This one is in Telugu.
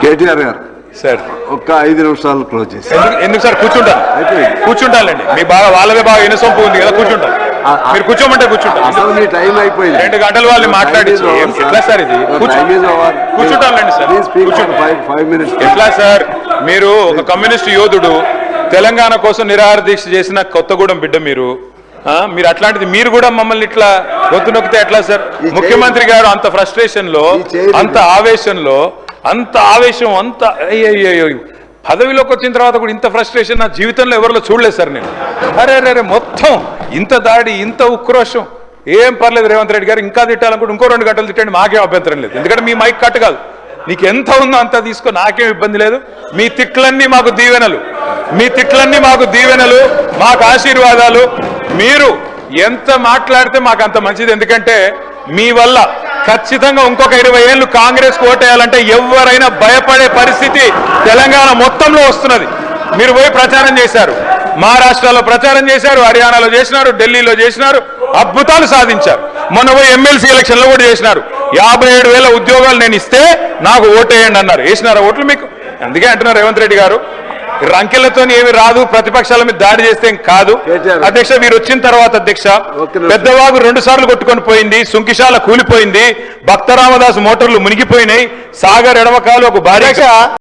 కేటీఆర్ గారు సార్ ఒక్క 5 నిమిషాలు క్లోజ్ చేసి ఎందుకు సార్ కూర్చుంటానండి మీ బాగా వాళ్ళదే బాగా ఇనసొంపు ఉంది కదా కూర్చుంటారు మీరు కూర్చోమంటే కూర్చుంటారు అసలు మీ టైం అయిపోయింది 2 గంటలు వాళ్ళు మాట్లాడించి ఎట్లా సార్ ఇది కూర్చుంటానండి సార్ ఎట్లా సార్ మీరు ఒక కమ్యూనిస్ట్ యోధుడు తెలంగాణ కోసం నిరాహార దీక్ష చేసిన కొత్తగూడెం బిడ్డ మీరు అట్లాంటిది మీరు కూడా మమ్మల్ని ఇట్లా గొంతు నొక్కితే ఎట్లా సార్ ముఖ్యమంత్రి గారు అంత ఫ్రస్ట్రేషన్ లో అంత ఆవేశంలో అంత ఆవేశం అంత పదవిలోకి వచ్చిన తర్వాత కూడా ఇంత ఫ్రస్ట్రేషన్ నా జీవితంలో ఎవరిలో చూడలేదు సార్ నేను అరే మొత్తం ఇంత దాడి ఇంత ఉక్రోషం ఏం పర్లేదు రేవంత్ రెడ్డి గారు ఇంకా తిట్టాలనుకుంటే ఇంకో 2 గంటలు తిట్టండి మాకేం అభ్యంతరం లేదు ఎందుకంటే మీ మైక్ కట్ కాదు నీకు ఎంత ఉందో అంత తీసుకో నాకేం ఇబ్బంది లేదు మీ తిట్లన్నీ మాకు దీవెనలు మాకు ఆశీర్వాదాలు మీరు ఎంత మాట్లాడితే మాకు అంత మంచిది ఎందుకంటే మీ వల్ల ఖచ్చితంగా ఇంకొక 20 ఏళ్ళు కాంగ్రెస్ ఓటేయాలంటే ఎవరైనా భయపడే పరిస్థితి తెలంగాణ మొత్తంలో వస్తున్నది మీరు పోయి ప్రచారం చేశారు మహారాష్ట్రలో ప్రచారం చేశారు హర్యానాలో చేసినారు ఢిల్లీలో చేసినారు అద్భుతాలు సాధించారు మొన్న పోయి ఎమ్మెల్సీ ఎలక్షన్లో కూడా చేసినారు 57,000 ఉద్యోగాలు నేను ఇస్తే నాకు ఓటేయండి అన్నారు వేసినారా ఓట్లు మీకు అందుకే అంటున్నారు రేవంత్ రెడ్డి గారు రంకెలతో ఏమి రాదు ప్రతిపక్షాల మీద దాడి చేస్తే కాదు అధ్యక్ష మీరు వచ్చిన తర్వాత అధ్యక్ష పెద్దవాగు 2 సార్లు కొట్టుకొని పోయింది సుంకిశాల కూలిపోయింది భక్తరామదాసు మోటార్లు మునిగిపోయినాయి సాగర్ ఎడమకాలు ఒక భారీ